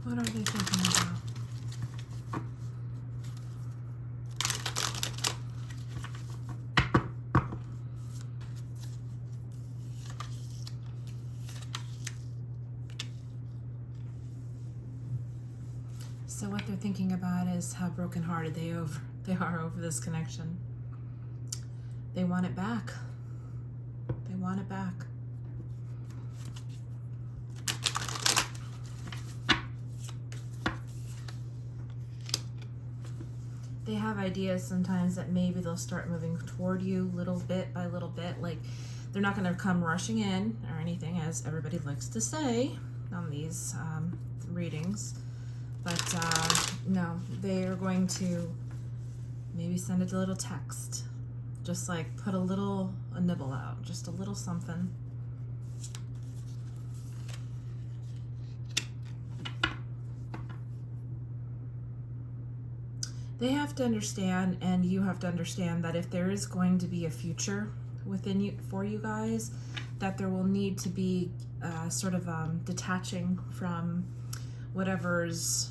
What are they thinking about? So what they're thinking about is how brokenhearted they are over this connection. They want it back. They want it back. They have ideas sometimes that maybe they'll start moving toward you little bit by little bit. Like, they're not going to come rushing in or anything, as everybody likes to say on these readings. But no, they are going to maybe send a little text. Just like put a nibble out, just a little something. They have to understand, and you have to understand, that if there is going to be a future within you for you guys, that there will need to be sort of detaching from whatever's,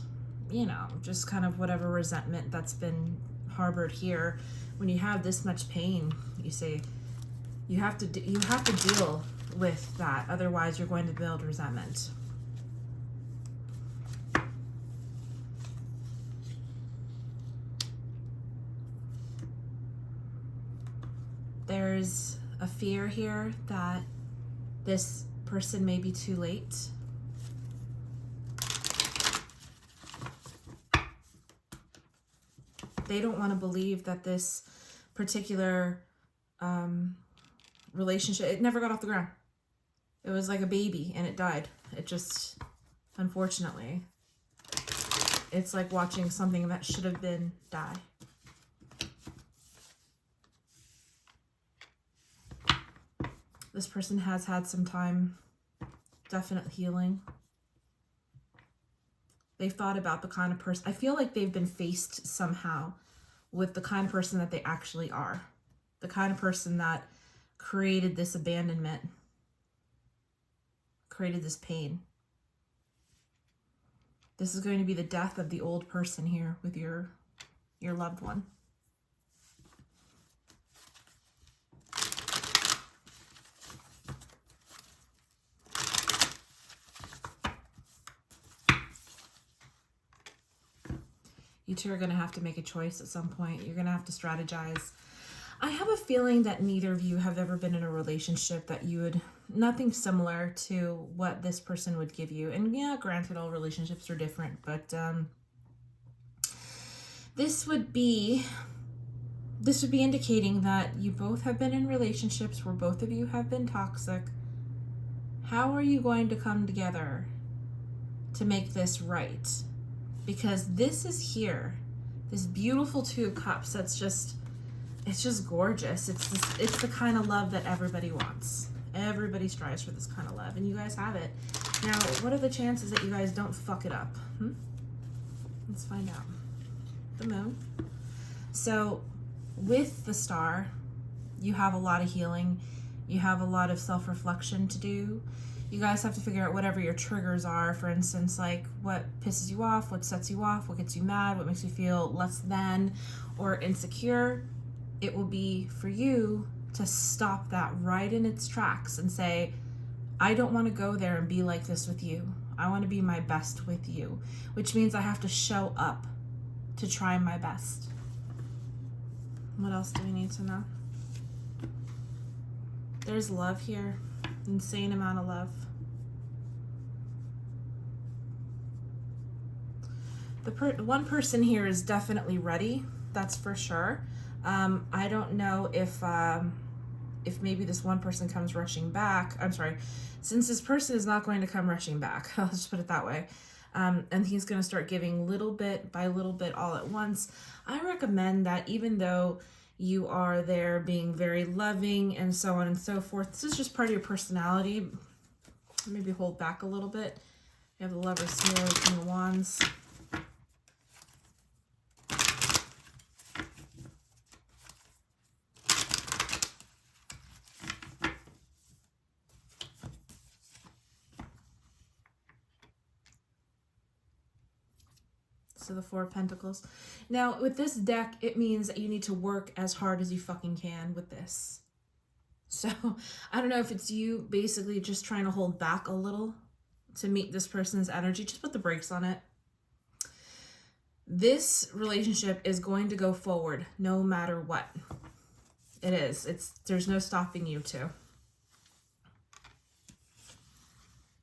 you know, just kind of whatever resentment that's been harbored here. When you have this much pain, you say you have to deal with that, otherwise you're going to build resentment. There's a fear here that this person may be too late. They don't want to believe that this particular relationship, it never got off the ground. It was like a baby and it died. It just, unfortunately, it's like watching something that should have been die. This person has had some time, definite healing. They've thought about the kind of person, I feel like they've been faced somehow with the kind of person that they actually are. The kind of person that created this abandonment, created this pain. This is going to be the death of the old person here with your loved one. You two are going to have to make a choice at some point. You're going to have to strategize. I have a feeling that neither of you have ever been in a relationship that you would, nothing similar to what this person would give you. And yeah, granted, all relationships are different, but this would be indicating that you both have been in relationships where both of you have been toxic. How are you going to come together to make this right? Because this is here, this beautiful Two of Cups that's just, it's just gorgeous. It's the kind of love that everybody wants. Everybody strives for this kind of love, and you guys have it. Now, what are the chances that you guys don't fuck it up? Let's find out. The Moon. So, with the Star, you have a lot of healing. You have a lot of self-reflection to do. You guys have to figure out whatever your triggers are. For instance, like what pisses you off, what sets you off, what gets you mad, what makes you feel less than or insecure. It will be for you to stop that right in its tracks and say, I don't want to go there and be like this with you. I want to be my best with you, which means I have to show up to try my best. What else do we need to know? There's love here. Insane amount of love. One person here is definitely ready. That's for sure. I don't know if maybe this one person comes rushing back. I'm sorry. Since this person is not going to come rushing back, I'll just put it that way. And he's going to start giving little bit by little bit all at once. I recommend that even though you are there being very loving and so on and so forth, this is just part of your personality. Maybe hold back a little bit. You have the Lovers here, King of Wands. So the Four of Pentacles. Now, with this deck, it means that you need to work as hard as you fucking can with this. So, I don't know if it's you basically just trying to hold back a little to meet this person's energy. Just put the brakes on it. This relationship is going to go forward no matter what. It is. There's no stopping you two.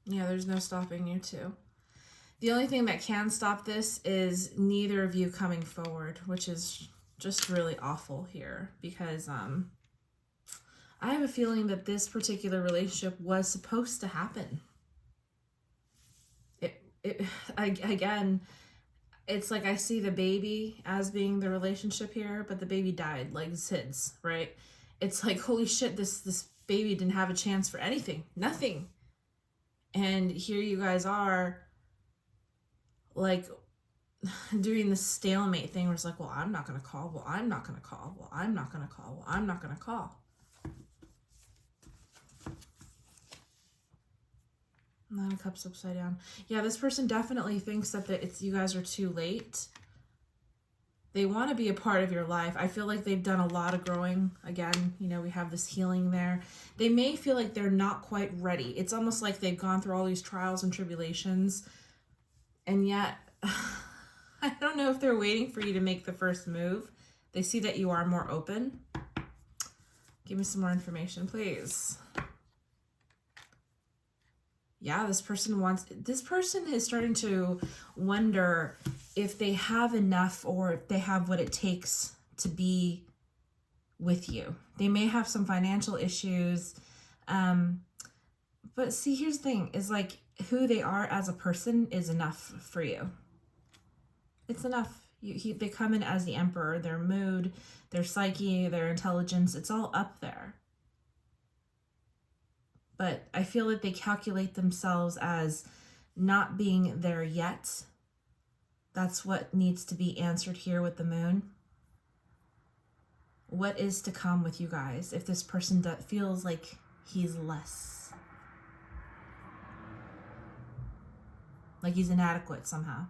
Yeah, there's no stopping you two. The only thing that can stop this is neither of you coming forward, which is just really awful here, because I have a feeling that this particular relationship was supposed to happen. Again, it's like I see the baby as being the relationship here, but the baby died, like SIDS, right? It's like, holy shit, this baby didn't have a chance for anything, nothing. And here you guys are, like, doing this stalemate thing where it's like, well, I'm not going to call, well, I'm not going to call, well, I'm not going to call, well, I'm not going to call. Nine of Cups upside down. Yeah, this person definitely thinks that you guys are too late. They want to be a part of your life. I feel like they've done a lot of growing. Again, you know, we have this healing there. They may feel like they're not quite ready. It's almost like they've gone through all these trials and tribulations. And yet, I don't know if they're waiting for you to make the first move. They see that you are more open. Give me some more information, please. Yeah, this person is starting to wonder if they have enough or if they have what it takes to be with you. They may have some financial issues. But see, here's the thing, is like who they are as a person is enough for you. It's enough. They come in as the Emperor, their mood, their psyche, their intelligence, it's all up there. But I feel that they calculate themselves as not being there yet. That's what needs to be answered here with the moon. What is to come with you guys if this person feels like he's less? Like he's inadequate somehow.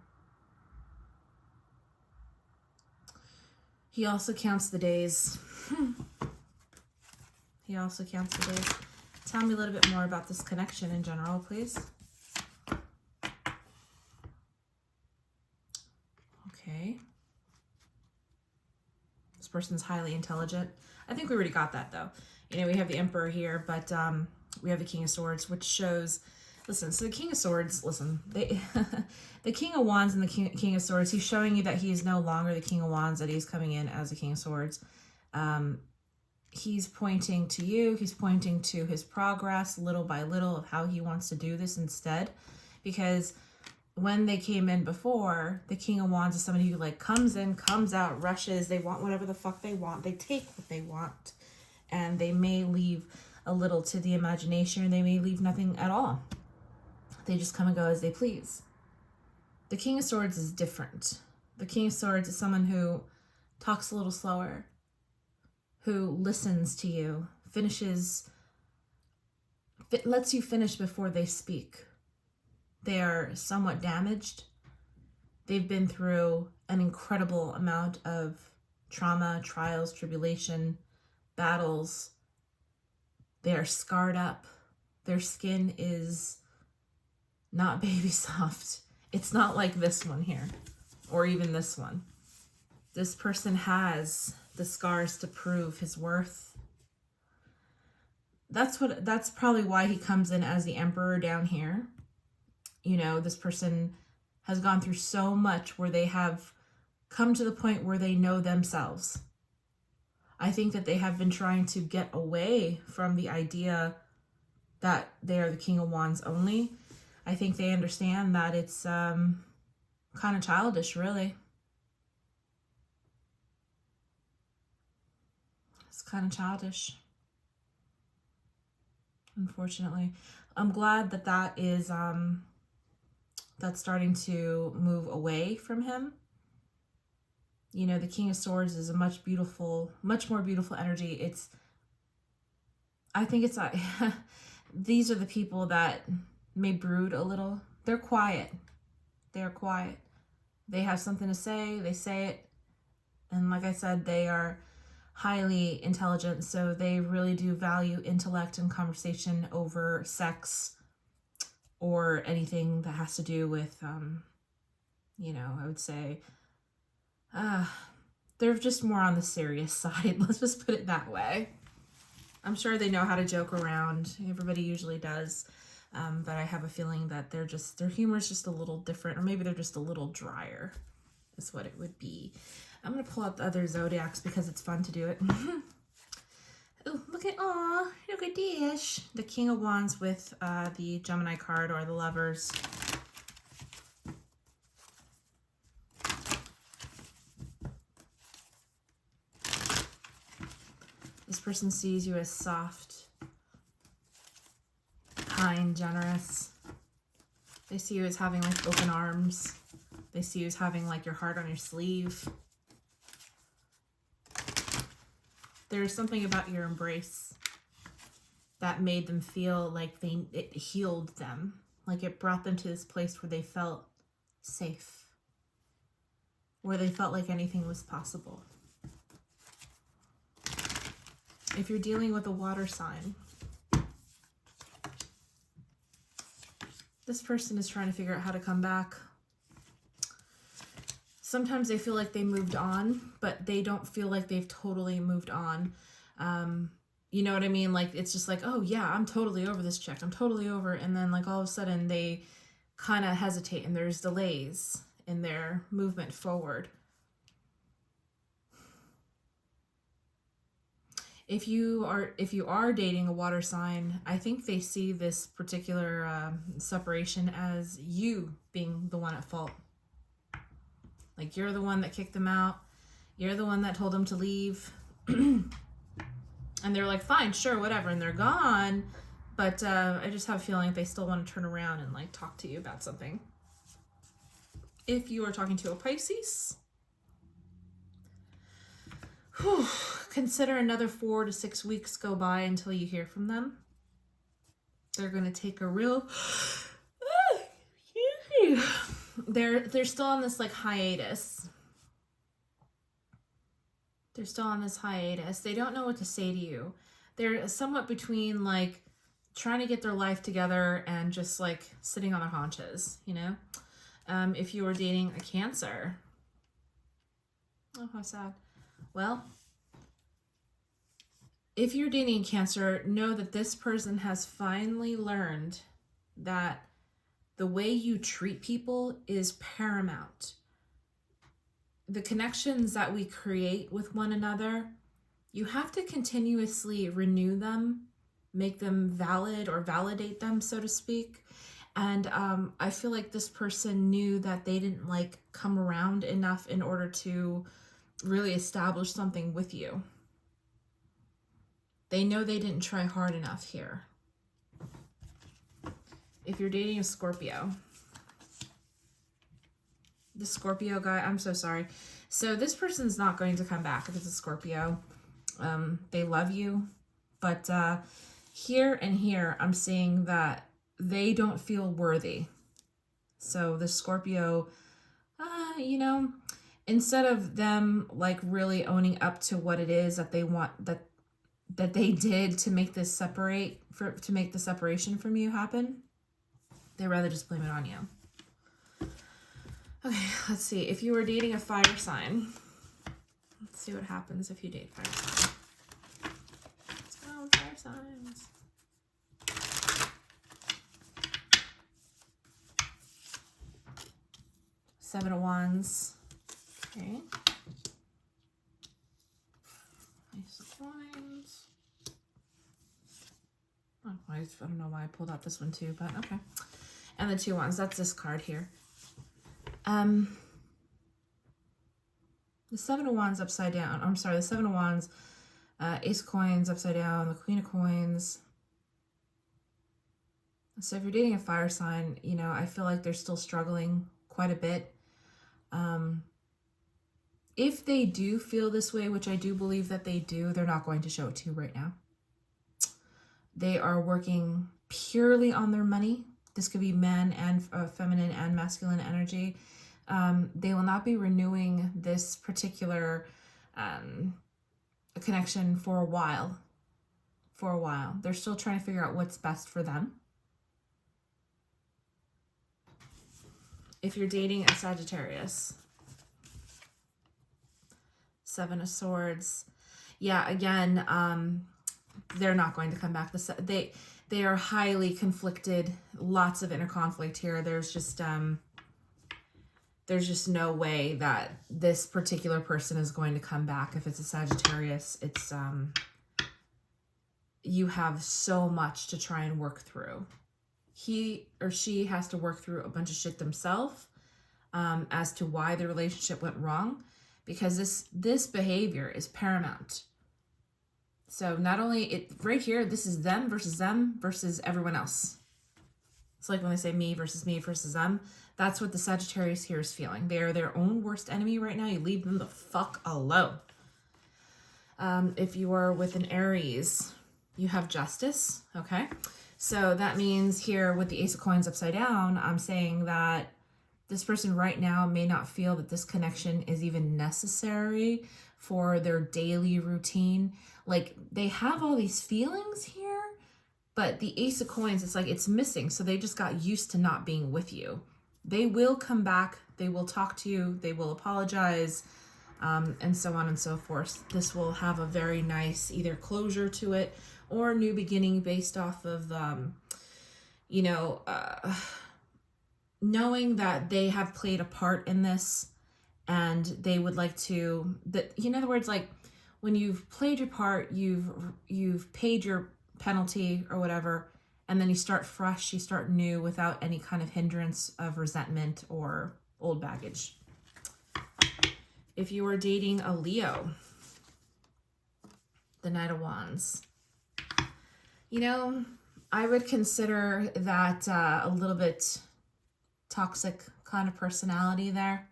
He also counts the days. He also counts the days. Tell me a little bit more about this connection in general, please. Okay. This person's highly intelligent. I think we already got that, though. You know, we have the Emperor here, but we have the King of Swords, which shows... Listen, so the King of Swords, listen, the King of Wands and the King of Swords, he's showing you that he is no longer the King of Wands, that he's coming in as the King of Swords. He's pointing to you. He's pointing to his progress little by little of how he wants to do this instead. Because when they came in before, the King of Wands is somebody who like comes in, comes out, rushes. They want whatever the fuck they want. They take what they want. And they may leave a little to the imagination. They may leave nothing at all. They just come and go as they please. The King of Swords is different. The King of Swords is someone who talks a little slower, who listens to you, lets you finish before they speak. They are somewhat damaged. They've been through an incredible amount of trauma, trials, tribulation, battles. They are scarred up. Their skin is not baby soft. It's not like this one here, or even this one. This person has the scars to prove his worth. That's probably why he comes in as the Emperor down here. You know, this person has gone through so much where they have come to the point where they know themselves. I think that they have been trying to get away from the idea that they are the King of Wands only. I think they understand that it's kind of childish, really. It's kind of childish, unfortunately. I'm glad that that is that's starting to move away from him. You know, the King of Swords is a much more beautiful energy. I think it's these are the people that may brood a little. They're quiet. They're quiet. They have something to say, they say it. And like I said, they are highly intelligent, so they really do value intellect and conversation over sex or anything that has to do with, you know, I would say, they're just more on the serious side. Let's just put it that way. I'm sure they know how to joke around. Everybody usually does. But I have a feeling that their humor is just a little different, or maybe they're just a little drier is what it would be. I'm going to pull out the other zodiacs because it's fun to do it. Oh, look at this. The King of Wands with the Gemini card, or the Lovers. This person sees you as soft, kind, generous. They see you as having like open arms. They see you as having like your heart on your sleeve. There's something about your embrace that made them feel like it healed them. Like it brought them to this place where they felt safe. Where they felt like anything was possible. If you're dealing with a water sign, this person is trying to figure out how to come back. Sometimes they feel like they moved on, but they don't feel like they've totally moved on. You know what I mean? Like, it's just like, oh yeah, I'm totally over this chick. I'm totally over. And then like all of a sudden they kind of hesitate and there's delays in their movement forward. If you are dating a water sign, I think they see this particular separation as you being the one at fault. Like you're the one that kicked them out. You're the one that told them to leave. And they're like, fine, sure, whatever. And they're gone. But I just have a feeling they still want to turn around and like talk to you about something. If you are talking to a Pisces, consider another 4 to 6 weeks go by until you hear from them. They're going to take a real... They're still on this like hiatus. They're still on this hiatus. They don't know what to say to you. They're somewhat between like trying to get their life together and just like sitting on their haunches, you know? If you were dating a Cancer. Oh, how sad. Well, if you're dating Cancer, know that this person has finally learned that the way you treat people is paramount. The connections that we create with one another, you have to continuously renew them, make them valid or validate them, so to speak. And I feel like this person knew that they didn't like come around enough in order to really establish something with you. They know they didn't try hard enough here. If you're dating a Scorpio, the Scorpio guy, I'm so sorry. So this person's not going to come back if it's a Scorpio. They love you, but here and here, I'm seeing that they don't feel worthy. So the Scorpio, you know, instead of them like really owning up to what it is that they want, that they did to make this to make the separation from you happen, they rather just blame it on you. Okay, let's see. If you were dating a fire sign, let's see what happens if you date fire sign. Let's go, fire signs. Seven of Wands. Okay. Ace of Coins. Oh, I don't know why I pulled out this one too, but okay. And the Two Wands. That's this card here. The Seven of Wands upside down. I'm sorry, the Seven of Wands, Ace of Coins upside down, the Queen of Coins. So if you're dating a fire sign, you know, I feel like they're still struggling quite a bit. If they do feel this way, which I do believe that they do, they're not going to show it to you right now. They are working purely on their money. This could be men and feminine and masculine energy. They will not be renewing this particular connection for a while. They're still trying to figure out what's best for them. If you're dating a Sagittarius, Seven of Swords. Yeah, again, they're not going to come back. They are highly conflicted. Lots of inner conflict here. There's just no way that this particular person is going to come back. If it's a Sagittarius, it's you have so much to try and work through. He or she has to work through a bunch of shit themselves as to why the relationship went wrong, because this behavior is paramount. So not only right here, this is them versus everyone else. It's like when they say me versus them. That's what the Sagittarius here is feeling. They are their own worst enemy right now. You leave them the fuck alone. If you are with an Aries, you have Justice. Okay. So that means here with the Ace of Coins upside down, I'm saying that this person right now may not feel that this connection is even necessary for their daily routine. Like, they have all these feelings here, but the Ace of Coins, it's like it's missing. So they just got used to not being with you. They will come back. They will talk to you. They will apologize, and so on and so forth. This will have a very nice either closure to it or new beginning based off of, knowing that they have played a part in this, and they would like to, in other words, like when you've played your part, you've paid your penalty or whatever, and then you start fresh, you start new without any kind of hindrance of resentment or old baggage. If you are dating a Leo, the Knight of Wands, I would consider that a little bit toxic kind of personality there.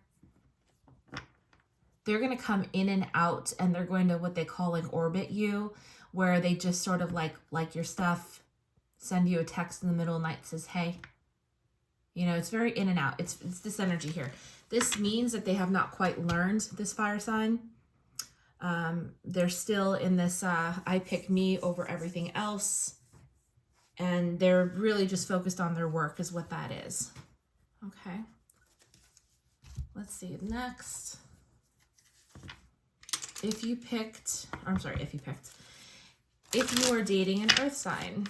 They're going to come in and out, and they're going to what they call like orbit you, where they just sort of like your stuff, send you a text in the middle of the night, says, hey, it's very in and out. It's this energy here. This means that they have not quite learned this fire sign. They're still in this, I pick me over everything else. And they're really just focused on their work is what that is. Okay. Let's see next. If you are dating an earth sign,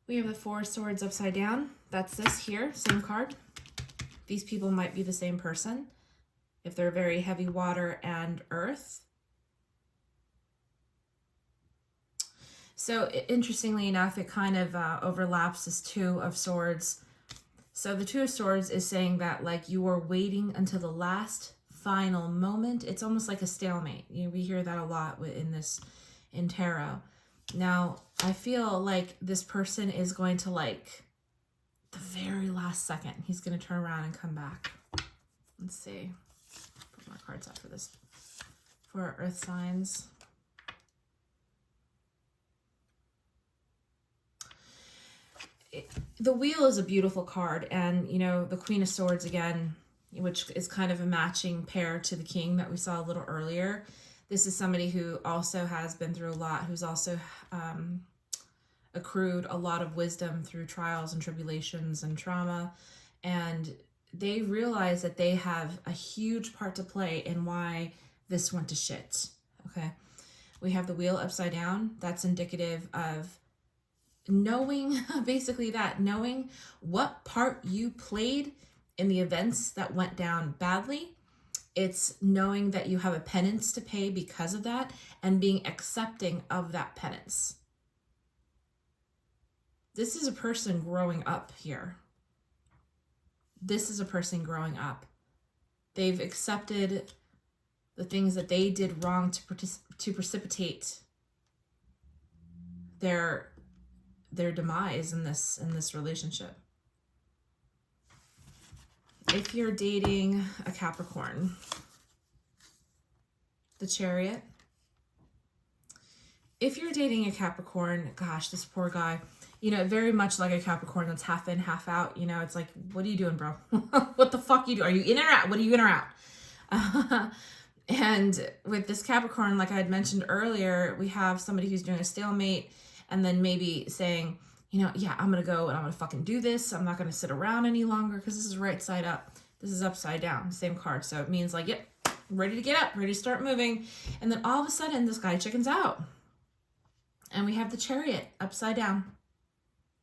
we have the Four of Swords upside down. That's this here, same card. These people might be the same person if they're very heavy water and earth. So interestingly enough, it kind of overlaps this Two of Swords. So the Two of Swords is saying that like you are waiting until the last final moment. It's almost like a stalemate. We hear that a lot in tarot. Now, I feel like this person is going to like the very last second, he's going to turn around and come back. Let's see. Put more cards out for this. For our earth signs. The Wheel is a beautiful card, and the Queen of Swords again, which is kind of a matching pair to the King that we saw a little earlier. This is somebody who also has been through a lot, who's also accrued a lot of wisdom through trials and tribulations and trauma, and they realize that they have a huge part to play in why this went to shit. Okay, we have the Wheel upside down. That's indicative of knowing knowing what part you played in the events that went down badly. It's knowing that you have a penance to pay because of that, and being accepting of that penance. This is a person growing up here. This is a person growing up. They've accepted the things that they did wrong to precipitate their demise in this relationship. If you're dating a Capricorn, the Chariot. If you're dating a Capricorn, gosh, this poor guy, you know, very much like a Capricorn that's half in, half out. You know, it's like, what are you doing, bro? What the fuck you do? Are you in or out? What are you in or out? And with this Capricorn, like I had mentioned earlier, we have somebody who's doing a stalemate and then maybe saying, you know, yeah, I'm going to go and I'm going to fucking do this. I'm not going to sit around any longer because this is right side up. This is upside down, same card. So it means like, yep, ready to get up, ready to start moving. And then all of a sudden this guy chickens out. And we have the Chariot upside down.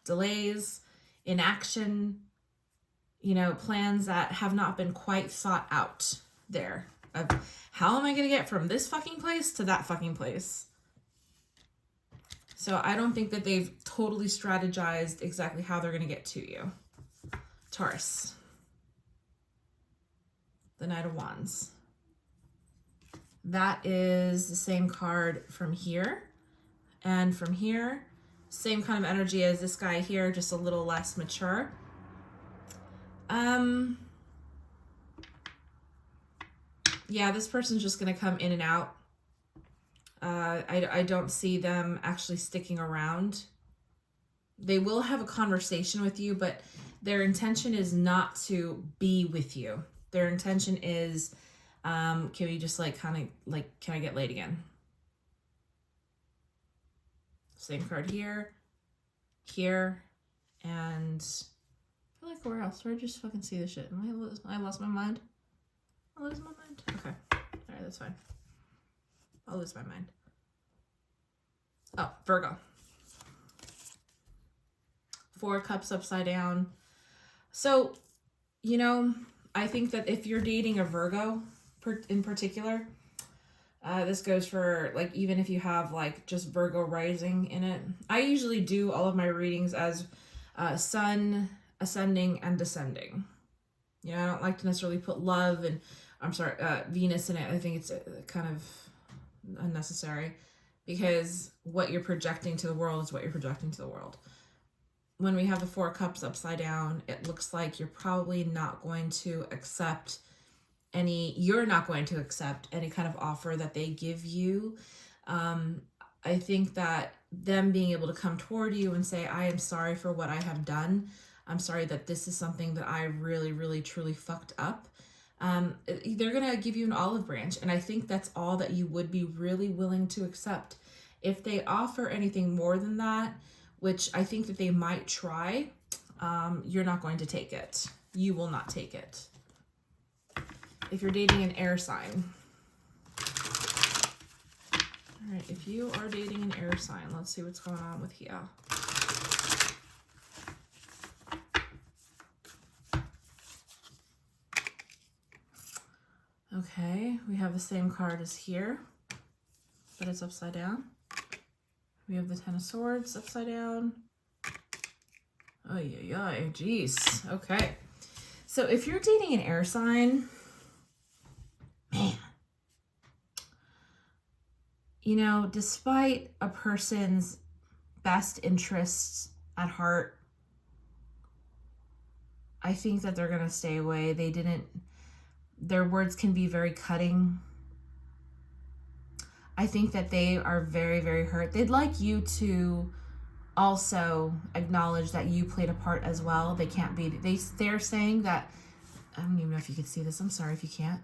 Delays, inaction, you know, plans that have not been quite thought out there. Of how am I going to get from this fucking place to that fucking place? So I don't think that they've totally strategized exactly how they're going to get to you. Taurus. The Knight of Wands. That is the same card from here. And from here, same kind of energy as this guy here, just a little less mature. Yeah, this person's just going to come in and out. I don't see them actually sticking around. They will have a conversation with you, but their intention is not to be with you. Their intention is, can we just like kind of like, can I get laid again? Same card here, here, and I feel like where else? Where I just fucking see this shit? I lost my mind. I lose my mind. Okay. Alright, that's fine. I'll lose my mind. Oh, Virgo. 4 cups upside down. So, you know, I think that if you're dating a Virgo in particular, this goes for like, even if you have like just Virgo rising in it. I usually do all of my readings as sun, ascending, and descending. You know, I don't like to necessarily put love and Venus in it. I think it's kind of unnecessary because what you're projecting to the world is what you're projecting to the world. When we have the 4 cups upside down, it looks like you're probably not going to accept you're not going to accept any kind of offer that they give you. I think that them being able to come toward you and say, I am sorry for what I have done. I'm sorry that this is something that I really, really, truly fucked up. They're going to give you an olive branch. And I think that's all that you would be really willing to accept. If they offer anything more than that, which I think that they might try, you're not going to take it. You will not take it. If you're dating an air sign. All right, if you are dating an air sign, let's see what's going on with here. Okay, we have the same card as here, but it's upside down. We have the 10 of Swords upside down. Oh, yeah, geez. Okay. So if you're dating an air sign, man, you know, despite a person's best interests at heart, I think that they're going to stay away. Their words can be very cutting. I think that they are very, very hurt. They'd like you to also acknowledge that you played a part as well. They can't be, they're saying that, I don't even know if you can see this. I'm sorry if you can't.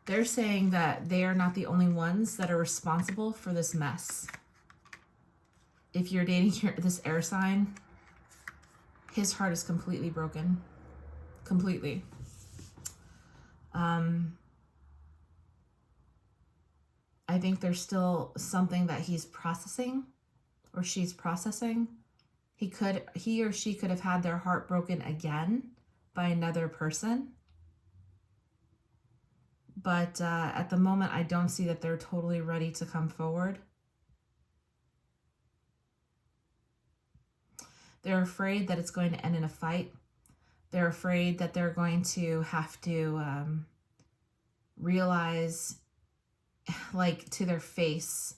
They're saying that they are not the only ones that are responsible for this mess. If you're dating this air sign, his heart is completely broken. Completely. I think there's still something that he's processing or she's processing. He or she could have had their heart broken again by another person. But at the moment, I don't see that they're totally ready to come forward. They're afraid that it's going to end in a fight. They're afraid that they're going to have to realize, like, to their face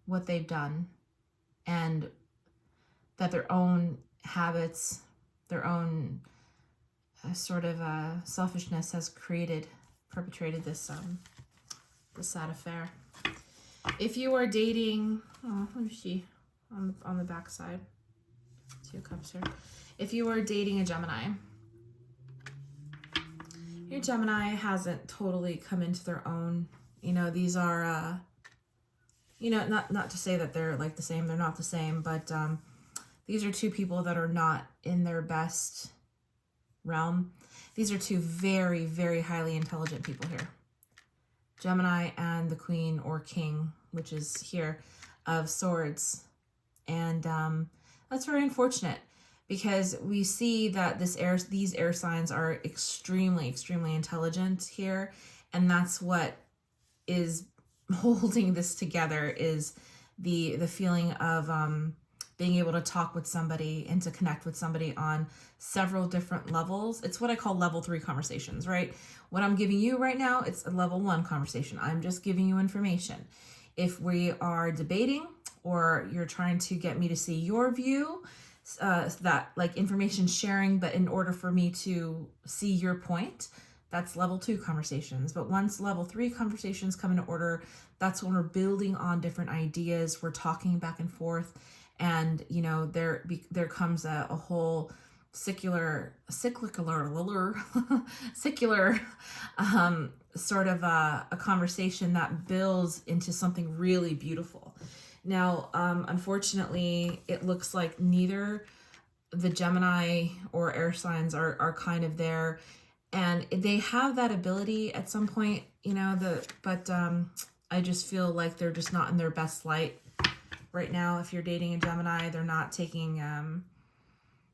what they've done, and that their own habits, their own sort of selfishness has created perpetrated this sad affair. If you are dating, let me see on the back side. 2 cups here. If you are dating a Gemini, your Gemini hasn't totally come into their own. You know, these are, you know, not to say that they're like the same. They're not the same, but these are 2 people that are not in their best realm. These are 2 very, very highly intelligent people here. Gemini and the Queen or King, which is here, of Swords. And that's very unfortunate because we see that these air signs are extremely, extremely intelligent here. And that's what is holding this together, is the feeling of being able to talk with somebody and to connect with somebody on several different levels. It's what I call level 3 conversations, right? What I'm giving you right now, it's a level 1 conversation. I'm just giving you information. If we are debating or you're trying to get me to see your view, that like information sharing, but in order for me to see your point, that's level 2 conversations. But once level 3 conversations come into order, that's when we're building on different ideas. We're talking back and forth. And, you know, there comes a whole secular sort of a conversation that builds into something really beautiful. Now, unfortunately, it looks like neither the Gemini or air signs are kind of there. And they have that ability at some point, you know, but I just feel like they're just not in their best light right now. If you're dating a Gemini, they're not taking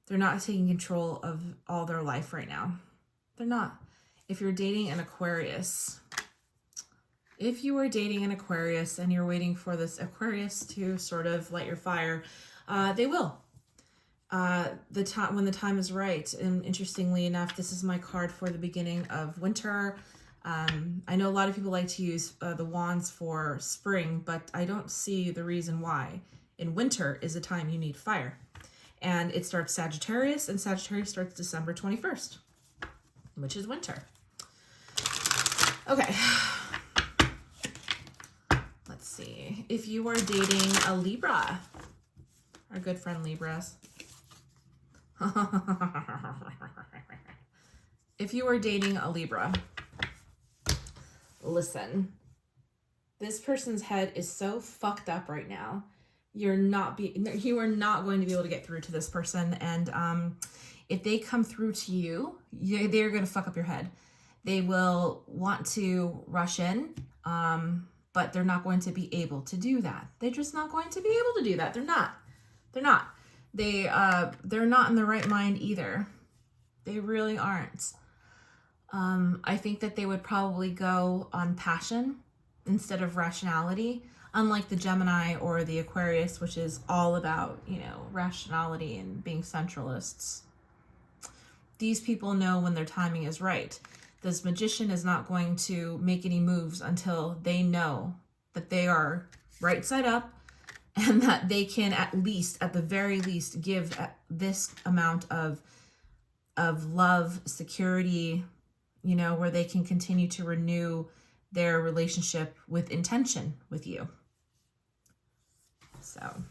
control of all their life right now. They're not. If you're dating an Aquarius, if you are dating an Aquarius and you're waiting for this Aquarius to sort of light your fire, they will. When the time is right. And interestingly enough, this is my card for the beginning of winter. I know a lot of people like to use the wands for spring, but I don't see the reason why. In winter is a time you need fire. And it starts Sagittarius, and Sagittarius starts December 21st, which is winter. Okay. Let's see. If you are dating a Libra, our good friend Libras. If you are dating a Libra, listen, this person's head is so fucked up right now. You are not going to be able to get through to this person. And if they come through to you, they're going to fuck up your head. They will want to rush in, but they're not going to be able to do that. They're just not going to be able to do that. They're not. They're not in the right mind either. They really aren't. I think that they would probably go on passion instead of rationality, unlike the Gemini or the Aquarius, which is all about, you know, rationality and being centralists. These people know when their timing is right. This magician is not going to make any moves until they know that they are right side up and that they can at the very least, give this amount of love, security, you know, where they can continue to renew their relationship with intention with you. So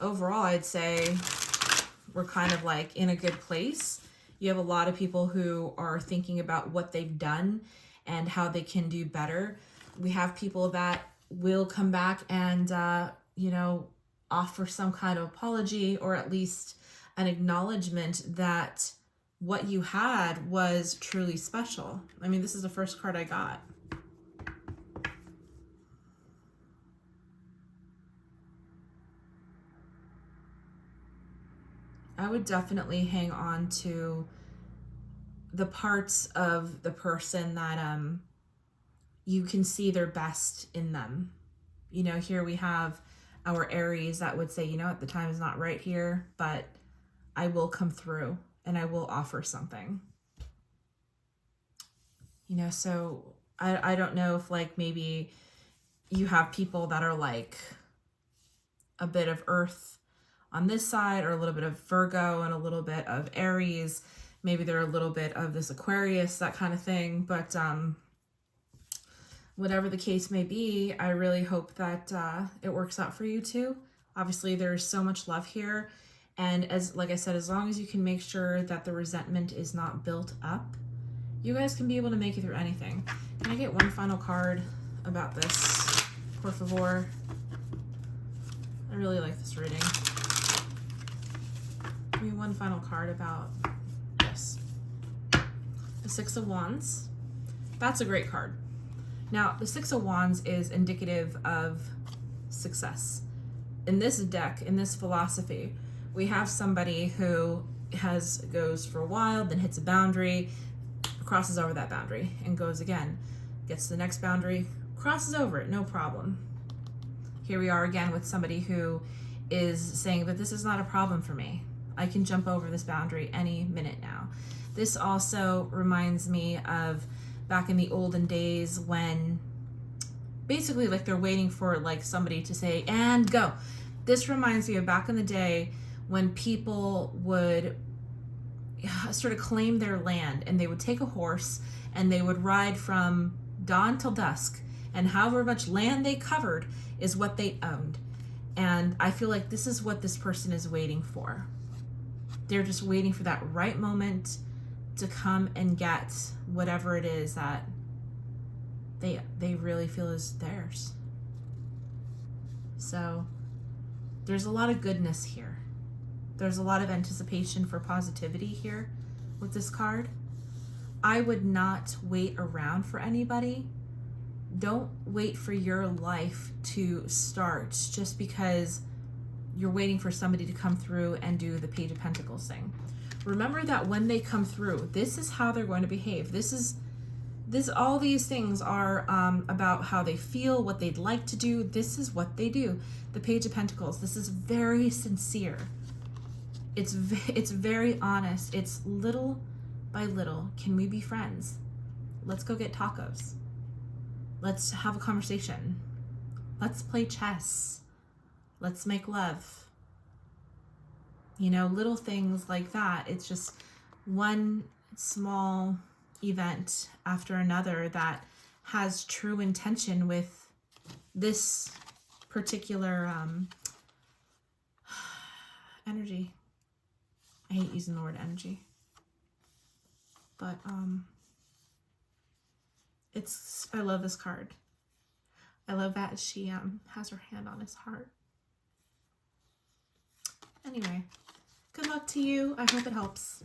overall, I'd say we're kind of like in a good place. You have a lot of people who are thinking about what they've done and how they can do better. We have people that will come back and, you know, offer some kind of apology or at least an acknowledgement that what you had was truly special. I mean, this is the first card I got. I would definitely hang on to the parts of the person that you can see their best in them. You know, here we have our Aries that would say, you know what, the time is not right here, but I will come through and I will offer something. You know, so I don't know if like maybe you have people that are like a bit of Earth on this side or a little bit of Virgo and a little bit of Aries. maybe they're a little bit of this Aquarius, that kind of thing. But whatever the case may be, I really hope that it works out for you two. Obviously, there's so much love here. And as like I said, as long as you can make sure that the resentment is not built up, you guys can be able to make it through anything. Can I get one final card about this, por favor? I really like this reading. Give me one final card about this. The Six of Wands. That's a great card. Now, the Six of Wands is indicative of success. In this deck, in this philosophy, we have somebody who goes for a while, then hits a boundary, crosses over that boundary, and goes again. Gets to the next boundary, crosses over it, no problem. Here we are again with somebody who is saying that this is not a problem for me. I can jump over this boundary any minute now. This also reminds me of back in the olden days when basically like they're waiting for like somebody to say, and go. This reminds me of back in the day when people would sort of claim their land, and they would take a horse and they would ride from dawn till dusk, and however much land they covered is what they owned. And I feel like this is what this person is waiting for. They're just waiting for that right moment to come and get whatever it is that they really feel is theirs. So there's a lot of goodness here. There's a lot of anticipation for positivity here with this card. I would not wait around for anybody. Don't wait for your life to start just because you're waiting for somebody to come through and do the Page of Pentacles thing. Remember that when they come through, this is how they're going to behave. All these things are about how they feel, what they'd like to do. This is what they do. The Page of Pentacles, this is very sincere. It's very honest. It's little by little. Can we be friends? Let's go get tacos. Let's have a conversation. Let's play chess. Let's make love. You know, little things like that. It's just one small event after another that has true intention with this particular energy. I hate using the word energy, but I love this card. I love that she has her hand on his heart. Anyway, good luck to you. I hope it helps.